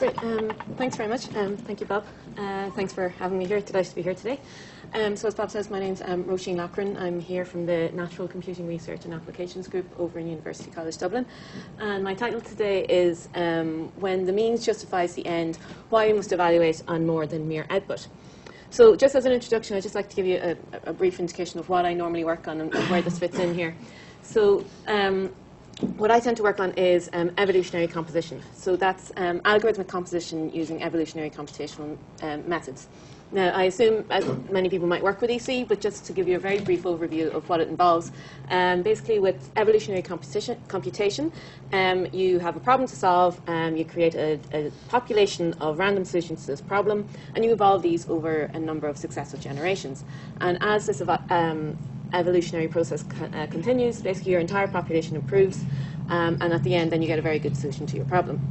Great. Thanks very much. Thank you, Bob. Thanks for having me here. Delighted to be here today. So as Bob says, my name's Roísín Loughran. I'm here from the Natural Computing Research and Applications Group over in University College Dublin. And my title today is When the Means Justifies the End, Why We Must Evaluate on More Than Mere Output. So just as an introduction, I'd just like to give you a brief indication of what I normally work on and where this fits in here. So what I tend to work on is evolutionary composition. So that's algorithmic composition using evolutionary computational methods. Now, I assume many people might work with EC, but just to give you a very brief overview of what it involves, basically with evolutionary computation, you have a problem to solve, you create a population of random solutions to this problem, and you evolve these over a number of successive generations. And as this evolutionary process continues, basically your entire population improves, and at the end then you get a very good solution to your problem.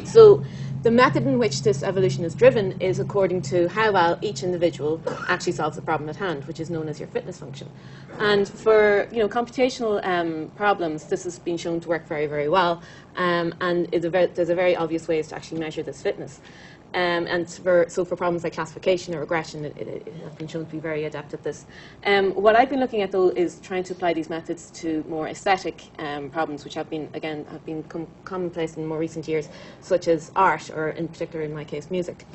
So the method in which this evolution is driven is according to how well each individual actually solves the problem at hand, which is known as your fitness function. And for computational problems, this has been shown to work very, very well, and there's a very obvious ways to actually measure this fitness. So for problems like classification or regression, it has been shown to be very adept at this. What I've been looking at, though, is trying to apply these methods to more aesthetic problems, which have become commonplace in more recent years, such as art, or in particular, in my case, music.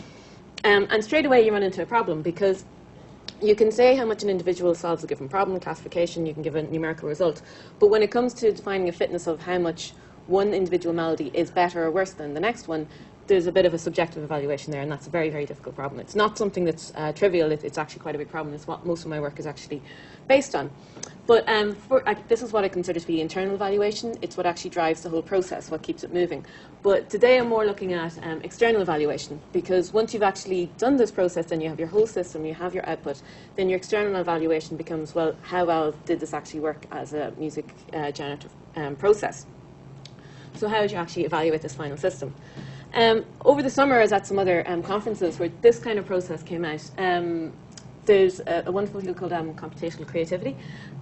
And straight away, you run into a problem, because you can say how much an individual solves a given problem, classification, you can give a numerical result. But when it comes to defining a fitness of how much one individual melody is better or worse than the next one, there's a bit of a subjective evaluation there, and that's a very, very difficult problem. It's not something that's trivial. It's actually quite a big problem. It's what most of my work is actually based on. But this is what I consider to be internal evaluation. It's what actually drives the whole process, what keeps it moving. But today I'm more looking at external evaluation, because once you've actually done this process, then you have your whole system, you have your output, then your external evaluation becomes, well, how well did this actually work as a music generative process? So how would you actually evaluate this final system? Over the summer, I was at some other conferences where this kind of process came out. There's a wonderful field called Computational Creativity,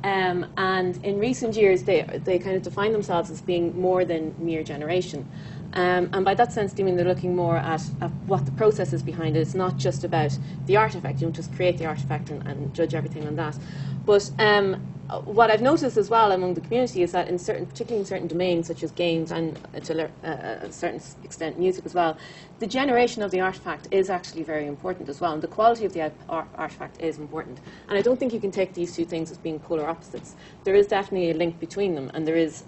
and in recent years they kind of define themselves as being more than mere generation. And by that sense, they're looking more at what the process is behind it. It's not just about the artifact. You don't just create the artifact and judge everything on that. But what I've noticed as well among the community is that particularly in certain domains such as games and to a certain extent music as well, the generation of the artifact is actually very important as well, and the quality of the artifact is important. And I don't think you can take these two things as being polar opposites. There is definitely a link between them, and there is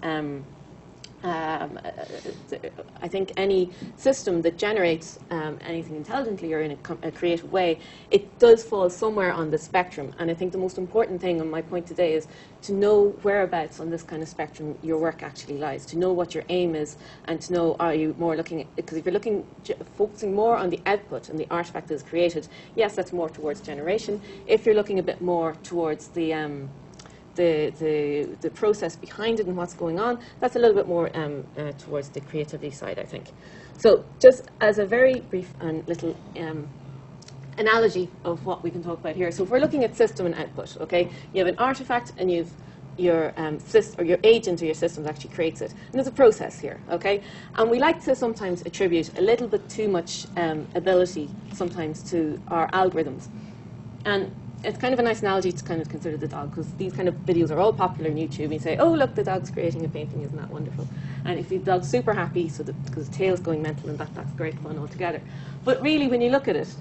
I think any system that generates anything intelligently or in a creative way, it does fall somewhere on the spectrum. And I think the most important thing, and my point today, is to know whereabouts on this kind of spectrum your work actually lies, to know what your aim is, and to know, are you more looking at, because if you're focusing more on the output and the artifact that is created, yes, that's more towards generation. If you're looking a bit more towards the process behind it and what's going on, that's a little bit more towards the creativity side, I think. So just as a very brief and little analogy of what we can talk about here. So if we're looking at system and output, okay, you have an artifact and you've your agent or your system actually creates it. And there's a process here, okay? And we like to sometimes attribute a little bit too much ability sometimes to our algorithms. And it's kind of a nice analogy to kind of consider the dog, because these kind of videos are all popular on YouTube. And you say, oh, look, the dog's creating a painting, isn't that wonderful? And if the dog's super happy, because the tail's going mental, and that's great fun altogether. But really, when you look at it,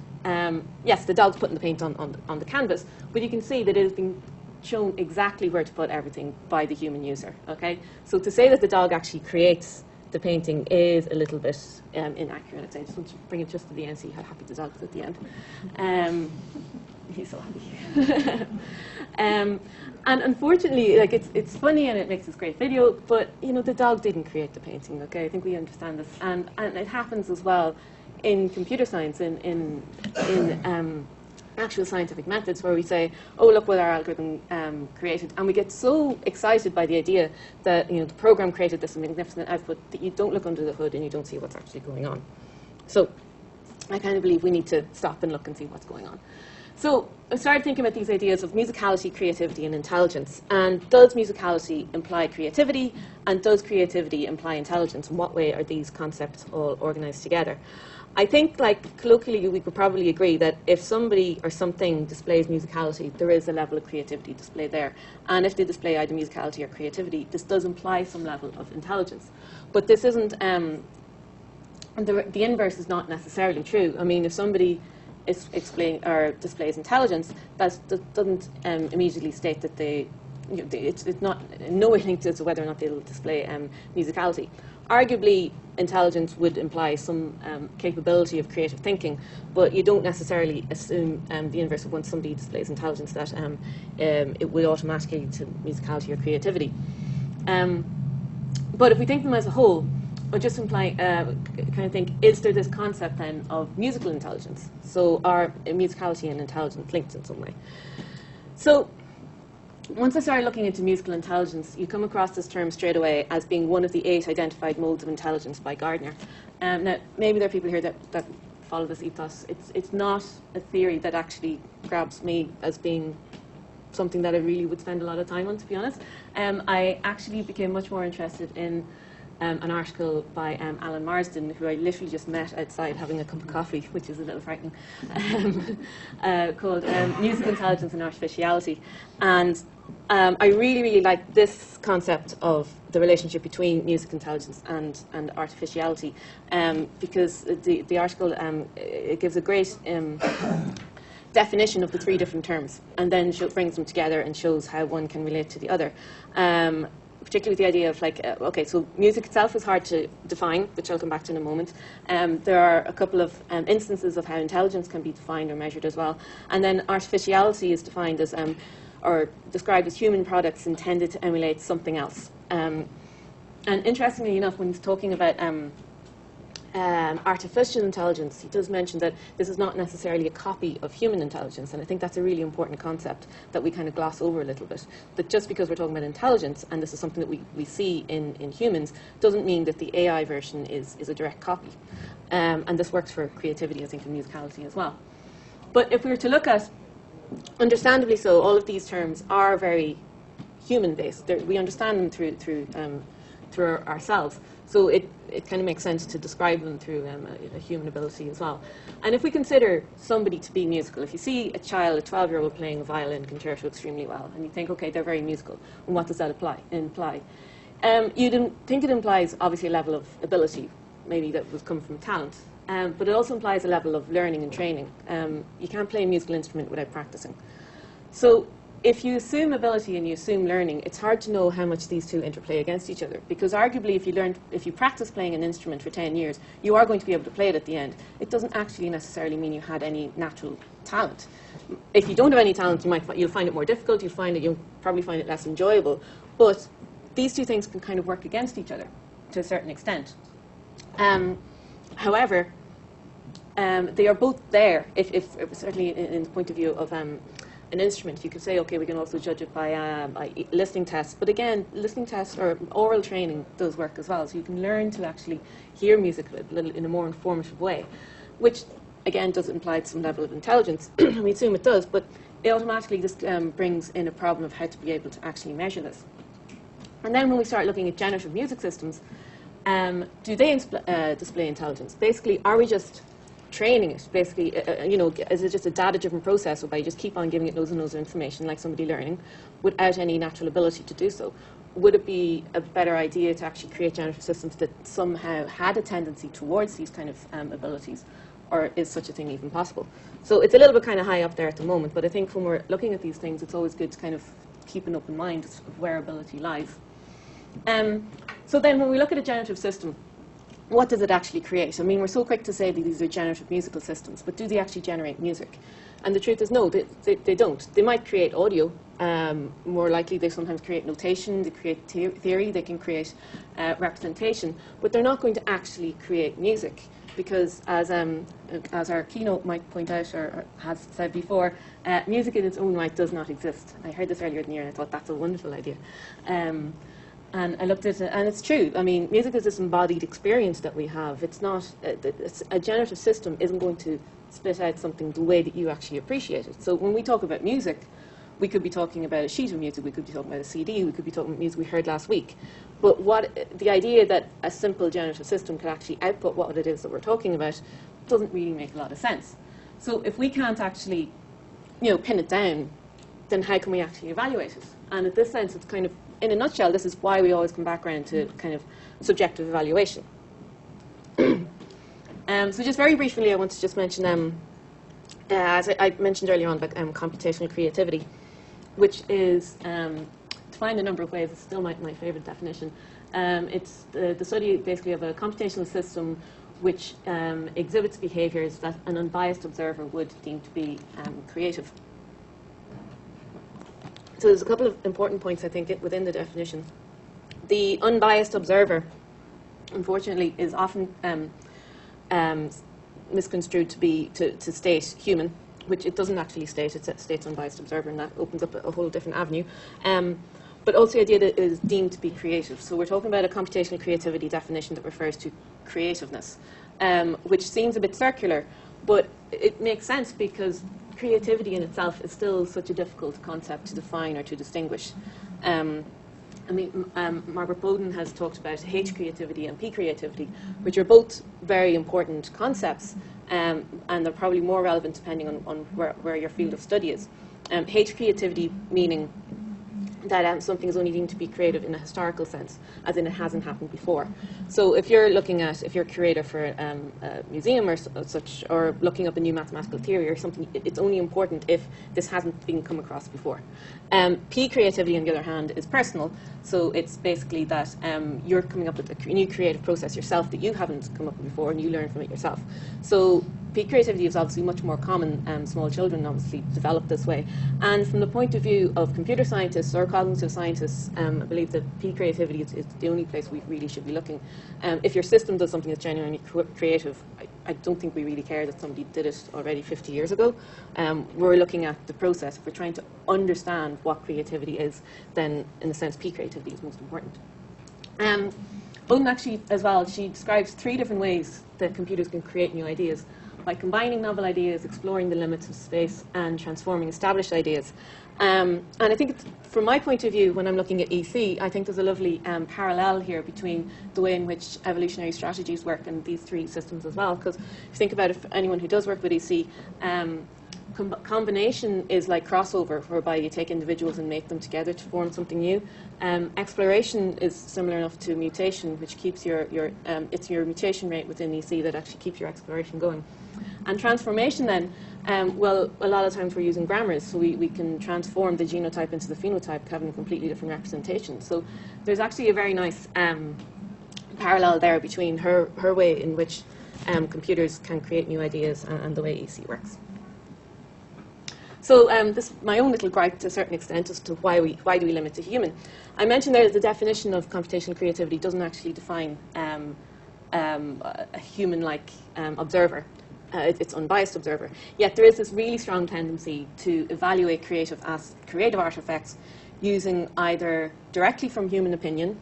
yes, the dog's putting the paint on the canvas, but you can see that it has been shown exactly where to put everything by the human user, okay? So to say that the dog actually creates the painting is a little bit inaccurate, I'd say. I just want to bring it just to the end, see how happy the dog is at the end. He's so happy. And unfortunately, like it's funny and it makes this great video, but the dog didn't create the painting. Okay, I think we understand this, and it happens as well in computer science, in actual scientific methods, where we say, oh, look what our algorithm created, and we get so excited by the idea that the program created this magnificent output that you don't look under the hood and you don't see what's actually going on. So I kind of believe we need to stop and look and see what's going on. So I started thinking about these ideas of musicality, creativity, and intelligence. And does musicality imply creativity? And does creativity imply intelligence? In what way are these concepts all organized together? I think, like, colloquially, we could probably agree that if somebody or something displays musicality, there is a level of creativity displayed there. And if they display either musicality or creativity, this does imply some level of intelligence. But this isn't, the inverse is not necessarily true. I mean, if somebody is displays intelligence, that doesn't immediately state that they, it's not in no way linked to whether or not they'll display musicality. Arguably, intelligence would imply some capability of creative thinking, but you don't necessarily assume the inverse of once somebody displays intelligence that it will automatically lead to musicality or creativity. But if we think of them as a whole, or just imply, kind of think, is there this concept then of musical intelligence? So are musicality and intelligence linked in some way? So once I started looking into musical intelligence, you come across this term straight away as being one of the 8 identified modes of intelligence by Gardner. Now, maybe there are people here that follow this ethos. It's not a theory that actually grabs me as being something that I really would spend a lot of time on, to be honest. I actually became much more interested in an article by Alan Marsden, who I literally just met outside having a cup of coffee, which is a little frightening, called Music Intelligence and Artificiality. And I really, really like this concept of the relationship between music intelligence and artificiality, because the article it gives a great definition of the 3 different terms, and then brings them together and shows how one can relate to the other. Particularly with the idea of, like, okay, so music itself is hard to define, which I'll come back to in a moment. There are a couple of instances of how intelligence can be defined or measured as well. And then artificiality is defined as, or described as human products intended to emulate something else. And interestingly enough, when he's talking about artificial intelligence, he does mention that this is not necessarily a copy of human intelligence, and I think that's a really important concept that we kind of gloss over a little bit. That just because we're talking about intelligence, and this is something that we see in humans, doesn't mean that the AI version is a direct copy. And this works for creativity, I think, and musicality as well. But if we were to look at, understandably so, all of these terms are very human-based. We understand them through ourselves. So it kind of makes sense to describe them through a human ability as well. And if we consider somebody to be musical, if you see a child, a 12-year-old playing a violin concerto extremely well, and you think, okay, they're very musical, and what does that imply? You think it implies, obviously, a level of ability, maybe that would come from talent, but it also implies a level of learning and training. You can't play a musical instrument without practicing. So if you assume ability and you assume learning, it's hard to know how much these two interplay against each other. Because arguably, if you practice playing an instrument for 10 years, you are going to be able to play it at the end. It doesn't actually necessarily mean you had any natural talent. If you don't have any talent, you'll find it more difficult. You'll probably find it less enjoyable. But these two things can kind of work against each other to a certain extent. However, they are both there. If certainly in the point of view of an instrument, you could say, okay, we can also judge it by listening tests. But again, listening tests or oral training does work as well. So you can learn to actually hear music in a more informative way, which again does imply some level of intelligence. We assume it does, but it automatically just brings in a problem of how to be able to actually measure this. And then when we start looking at generative music systems, do they display intelligence? Basically, are we just training it? Basically, is it just a data-driven process whereby you just keep on giving it loads and loads of information like somebody learning without any natural ability to do so? Would it be a better idea to actually create generative systems that somehow had a tendency towards these kind of abilities? Or is such a thing even possible? So it's a little bit kind of high up there at the moment, but I think when we're looking at these things, it's always good to kind of keep an open mind of where ability lies. So then when we look at a generative system, what does it actually create? I mean, we're so quick to say that these are generative musical systems, but do they actually generate music? And the truth is, no, they don't. They might create audio. More likely, they sometimes create notation, they create theory, they can create representation, but they're not going to actually create music. Because as our keynote might point out, or has said before, music in its own right does not exist. I heard this earlier in the year and I thought that's a wonderful idea. And I looked at it, and it's true. I mean, music is this embodied experience that we have. It's not, a generative system isn't going to spit out something the way that you actually appreciate it. So when we talk about music, we could be talking about a sheet of music, we could be talking about a CD, we could be talking about music we heard last week. But the idea that a simple generative system could actually output what it is that we're talking about doesn't really make a lot of sense. So if we can't actually, pin it down, then how can we actually evaluate it? And in this sense, it's kind of, in a nutshell, this is why we always come back around to kind of subjective evaluation. So just very briefly, I want to just mention, as I mentioned earlier on, about computational creativity, which is defined a number of ways. It's still my favorite definition. It's the study basically of a computational system which exhibits behaviours that an unbiased observer would deem to be creative. So there's a couple of important points, I think, within the definition. The unbiased observer, unfortunately, is often misconstrued to state human, which it doesn't actually state. It states unbiased observer, and that opens up a whole different avenue. But also the idea that it is deemed to be creative. So we're talking about a computational creativity definition that refers to creativeness, which seems a bit circular, but it makes sense because creativity in itself is still such a difficult concept to define or to distinguish. Margaret Bowden has talked about H creativity and P creativity, which are both very important concepts, and they're probably more relevant depending on where your field of study is. H creativity meaning that something is only deemed to be creative in a historical sense, as in it hasn't happened before. So if you're a curator for a museum or such, or looking up a new mathematical theory or something, it's only important if this hasn't been come across before. P creativity, on the other hand, is personal. So it's basically that you're coming up with a new creative process yourself that you haven't come up with before, and you learn from it yourself. So P creativity is obviously much more common. Small children obviously develop this way. And from the point of view of computer scientists or cognitive scientists, I believe that P creativity is the only place we really should be looking. If your system does something that's genuinely creative, I don't think we really care that somebody did it already 50 years ago. We're looking at the process. If we're trying to understand what creativity is, then in a sense P creativity is most important. Bowden actually, as well, she describes 3 different ways that computers can create new ideas: by combining novel ideas, exploring the limits of space, and transforming established ideas. And I think, from my point of view, when I'm looking at EC, I think there's a lovely parallel here between the way in which evolutionary strategies work and these 3 systems as well. Because if you think about it, for anyone who does work with EC, combination is like crossover, whereby you take individuals and mate them together to form something new. Exploration is similar enough to mutation, which keeps it's your mutation rate within EC that actually keeps your exploration going. And transformation then, well, a lot of times we're using grammars, so we can transform the genotype into the phenotype, having a completely different representation. So there's actually a very nice parallel there between her way in which computers can create new ideas and the way EC works. So this is my own little gripe to a certain extent as to why do we limit to human. I mentioned there that the definition of computational creativity doesn't actually define a human-like observer. It's unbiased observer. Yet there is this really strong tendency to evaluate creative artifacts using either directly from human opinion,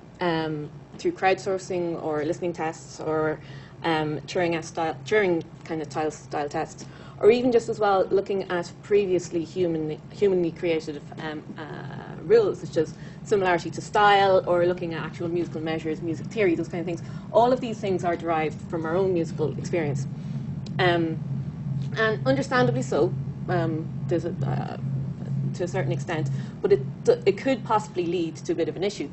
through crowdsourcing or listening tests or Turing kind of style tests, or even just as well looking at previously humanly created rules, such as similarity to style, or looking at actual musical measures, music theory, those kind of things. All of these things are derived from our own musical experience. And understandably so, to a certain extent, but it could possibly lead to a bit of an issue.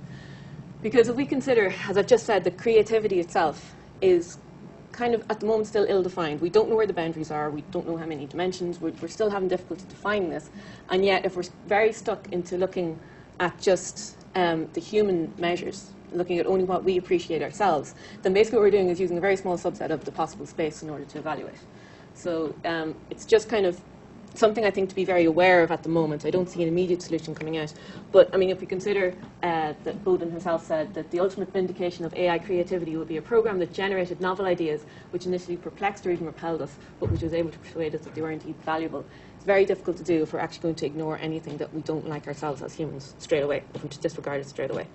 Because if we consider, as I've just said, that creativity itself is kind of, at the moment, still ill-defined. We don't know where the boundaries are. We don't know how many dimensions. We're still having difficulty defining this. And yet, if we're very stuck into looking at just the human measures, looking at only what we appreciate ourselves, then basically what we're doing is using a very small subset of the possible space in order to evaluate. So it's just kind of something I think to be very aware of at the moment. I don't see an immediate solution coming out. But, I mean, if we consider that Bowden herself said that the ultimate vindication of AI creativity would be a program that generated novel ideas which initially perplexed or even repelled us, but which was able to persuade us that they were indeed valuable. It's very difficult to do if we're actually going to ignore anything that we don't like ourselves as humans straight away, if we just disregard it straight away.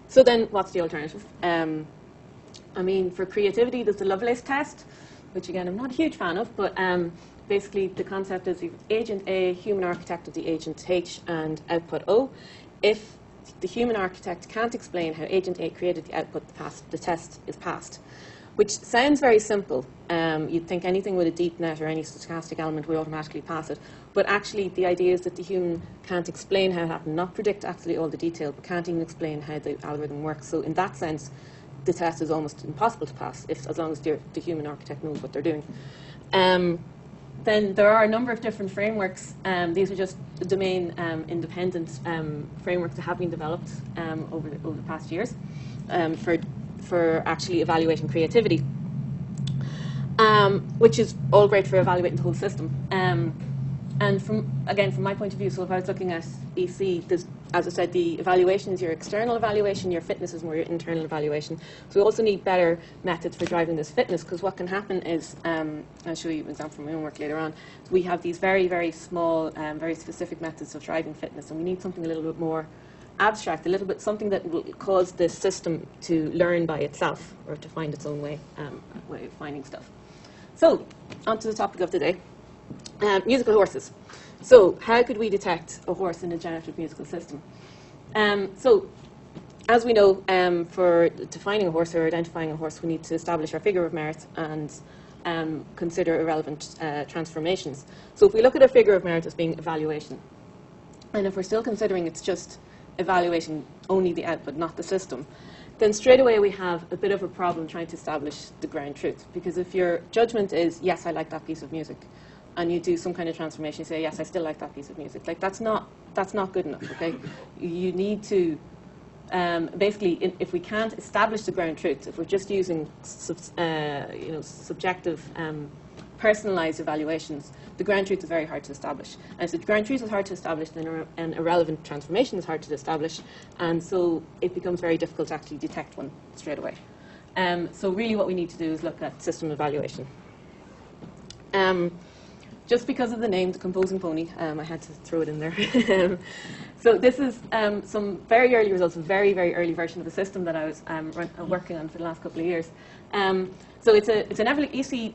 So then, what's the alternative? I mean, for creativity, there's the Lovelace test, which again I'm not a huge fan of, but basically the concept is agent A, human architect of the agent H, and output O. If the human architect can't explain how agent A created the output, the test is passed. which sounds very simple. You'd think anything with a deep net or any stochastic element will automatically pass it. But actually, the idea is that the human can't explain how it happened, not predict actually all the detail, but can't even explain how the algorithm works. So in that sense, the test is almost impossible to pass, as long as the human architect knows what they're doing. Then there are a number of different frameworks. These are just domain-independent frameworks that have been developed over the past years for actually evaluating creativity, which is all great for evaluating the whole system. And from my point of view, so if I was looking at EC, as I said, the evaluation is your external evaluation, your fitness is more your internal evaluation. So we also need better methods for driving this fitness, because what can happen is, I'll show you an example from my own work later on, we have these very, very small, very specific methods of driving fitness, and we need something a little bit more abstract, a little bit something that will cause the system to learn by itself, or to find its own way of finding stuff. So, on to the topic of the day. Musical horses. So, how could we detect a horse in a generative musical system? So, as we know, for defining a horse or identifying a horse, we need to establish our figure of merit and consider irrelevant transformations. So, if we look at a figure of merit as being evaluation, and if we're still considering it's just evaluating only the output, not the system, then straight away we have a bit of a problem trying to establish the ground truth. Because if your judgment is, yes, I like that piece of music, and you do some kind of transformation, you say, yes, I still like that piece of music. Like, that's not good enough, okay? You need to, basically, if we can't establish the ground truth, if we're just using subjective, personalized evaluations, the ground truth is very hard to establish. And if the ground truth is hard to establish, then an irrelevant transformation is hard to establish, and so it becomes very difficult to actually detect one straight away. So really what we need to do is look at system evaluation. Just because of the name, the composing pony, I had to throw it in there. So this is some very early results, a very, very early version of the system that I was working on for the last couple of years. So it's an EC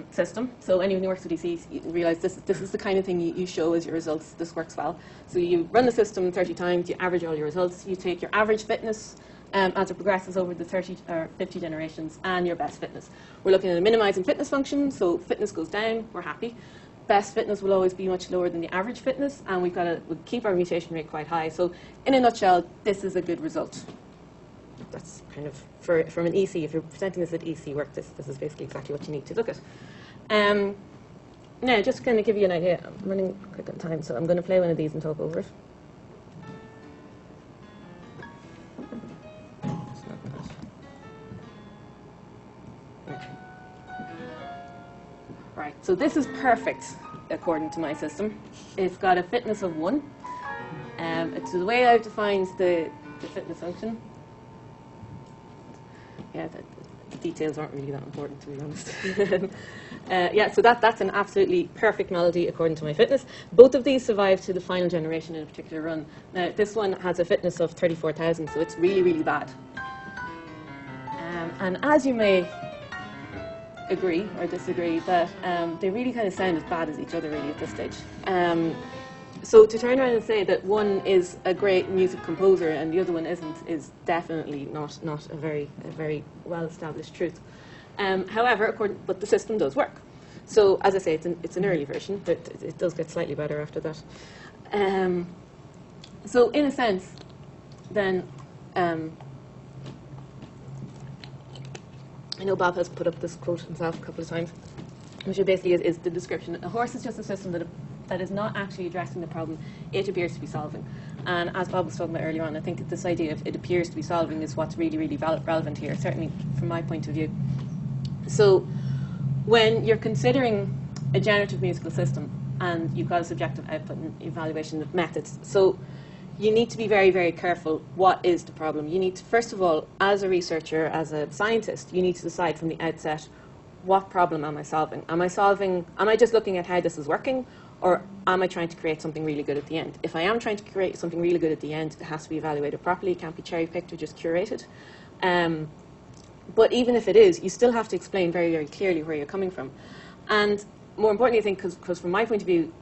system. So anyone who works with EC, you realize this is the kind of thing you show as your results. This works well. So you run the system 30 times, you average all your results, you take your average fitness as it progresses over the 30 or 50 generations, and your best fitness. We're looking at a minimizing fitness function, so fitness goes down, we're happy. Best fitness will always be much lower than the average fitness, and we'll keep our mutation rate quite high. So in a nutshell, this is a good result. That's kind of, from an EC, if you're presenting this at EC work, this is basically exactly what you need to look at. Now, just to kind of give you an idea, I'm running quick on time, so I'm going to play one of these and talk over it. Right, so this is perfect according to my system. It's got a fitness of 1. It's the way I've defined the fitness function. Yeah, the details aren't really that important, to be honest. Yeah, so that's an absolutely perfect melody according to my fitness. Both of these survive to the final generation in a particular run. Now, this one has a fitness of 34,000, so it's really, really bad. And as you may agree or disagree, that they really kind of sound as bad as each other really at this stage. So to turn around and say that one is a great music composer and the other one isn't is definitely not a very well-established truth. However, but the system does work. So as I say, it's an early version, but it does get slightly better after that. So in a sense, then I know Bob has put up this quote himself a couple of times, which basically is the description. A horse is just a system that is not actually addressing the problem it appears to be solving. And as Bob was talking about earlier on, I think this idea of it appears to be solving is what's really, really relevant here, certainly from my point of view. So when you're considering a generative musical system and you've got a subjective output and evaluation of methods, so you need to be very, very careful. What is the problem? You need to, first of all, as a researcher, as a scientist, you need to decide from the outset, what problem am I solving? Am I just looking at how this is working, or am I trying to create something really good at the end? If I am trying to create something really good at the end, it has to be evaluated properly. It can't be cherry-picked or just curated. But even if it is, you still have to explain very, very clearly where you're coming from. And more importantly, I think, because from my point of view,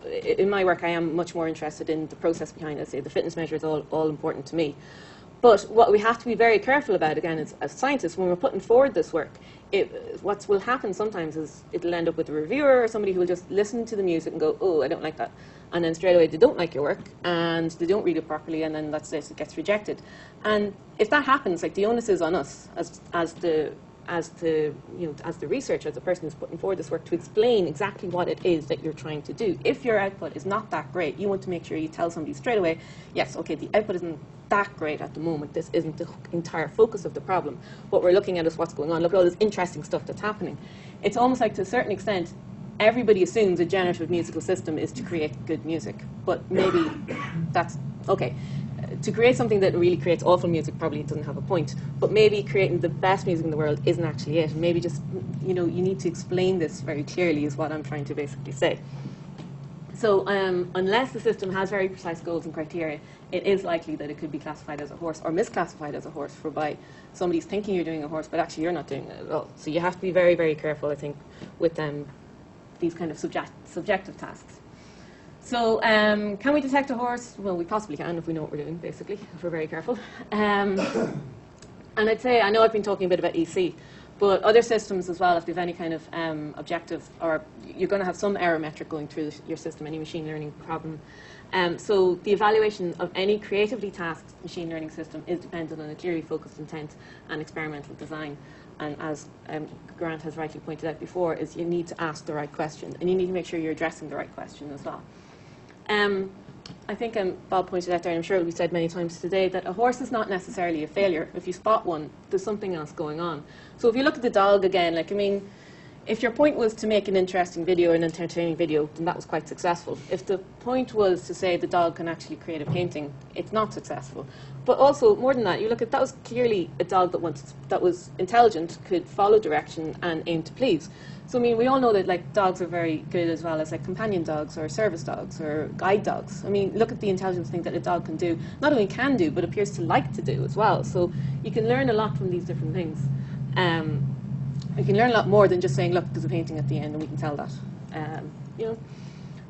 in my work, I am much more interested in the process behind it. Say the fitness measure is all important to me. But what we have to be very careful about, again, is, as scientists, when we're putting forward this work, what will happen sometimes is it'll end up with a reviewer or somebody who will just listen to the music and go, oh, I don't like that. And then straight away they don't like your work and they don't read it properly, and then that's it, it gets rejected. And if that happens, like, the onus is on us as the researcher, as the person who's putting forward this work, to explain exactly what it is that you're trying to do. If your output is not that great, you want to make sure you tell somebody straight away, yes, okay, the output isn't that great at the moment. This isn't the entire focus of the problem. What we're looking at is what's going on. Look at all this interesting stuff that's happening. It's almost like, to a certain extent, everybody assumes a generative musical system is to create good music. But maybe that's, okay, to create something that really creates awful music probably doesn't have a point. But maybe creating the best music in the world isn't actually it. Maybe just, you know, you need to explain this very clearly is what I'm trying to basically say. So unless the system has very precise goals and criteria, it is likely that it could be classified as a horse or misclassified as a horse for by somebody's thinking you're doing a horse, but actually you're not doing it at all. So you have to be very, very careful, I think, with these kind of subjective tasks. So can we detect a horse? Well, we possibly can if we know what we're doing, basically, if we're very careful. And I'd say, I know I've been talking a bit about EC, but other systems as well, if they have any kind of objective, or you're going to have some error metric going through your system, any machine learning problem. So the evaluation of any creatively tasked machine learning system is dependent on a clearly focused intent and experimental design. And as Grant has rightly pointed out before, is you need to ask the right question, and you need to make sure you're addressing the right question as well. I think Bob pointed out there, and I'm sure it will be said many times today, that a horse is not necessarily a failure. If you spot one, there's something else going on. So if you look at the dog again, like, I mean, if your point was to make an interesting video, an entertaining video, then that was quite successful. If the point was to say the dog can actually create a painting, it's not successful. But also, more than that, you look at, that was clearly a dog that was intelligent, could follow direction and aim to please. So, I mean, we all know that, like, dogs are very good as well as, like, companion dogs or service dogs or guide dogs. I mean, look at the intelligence thing that a dog can do. Not only can do, but appears to like to do as well. So you can learn a lot from these different things. You can learn a lot more than just saying, look, there's a painting at the end and we can tell that. You know.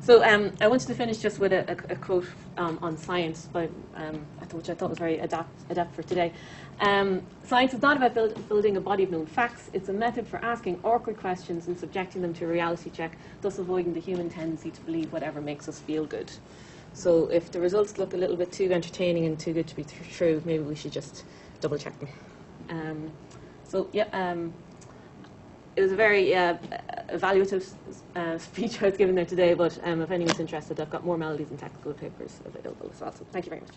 So I wanted to finish just with a quote on science, which I thought was very adept for today. Science is not about building a body of known facts. It's a method for asking awkward questions and subjecting them to a reality check, thus avoiding the human tendency to believe whatever makes us feel good. So if the results look a little bit too entertaining and too good to be true, maybe we should just double check them. It was a very evaluative speech I was giving there today, but if anyone's interested, I've got more melodies and technical papers available as well. So thank you very much.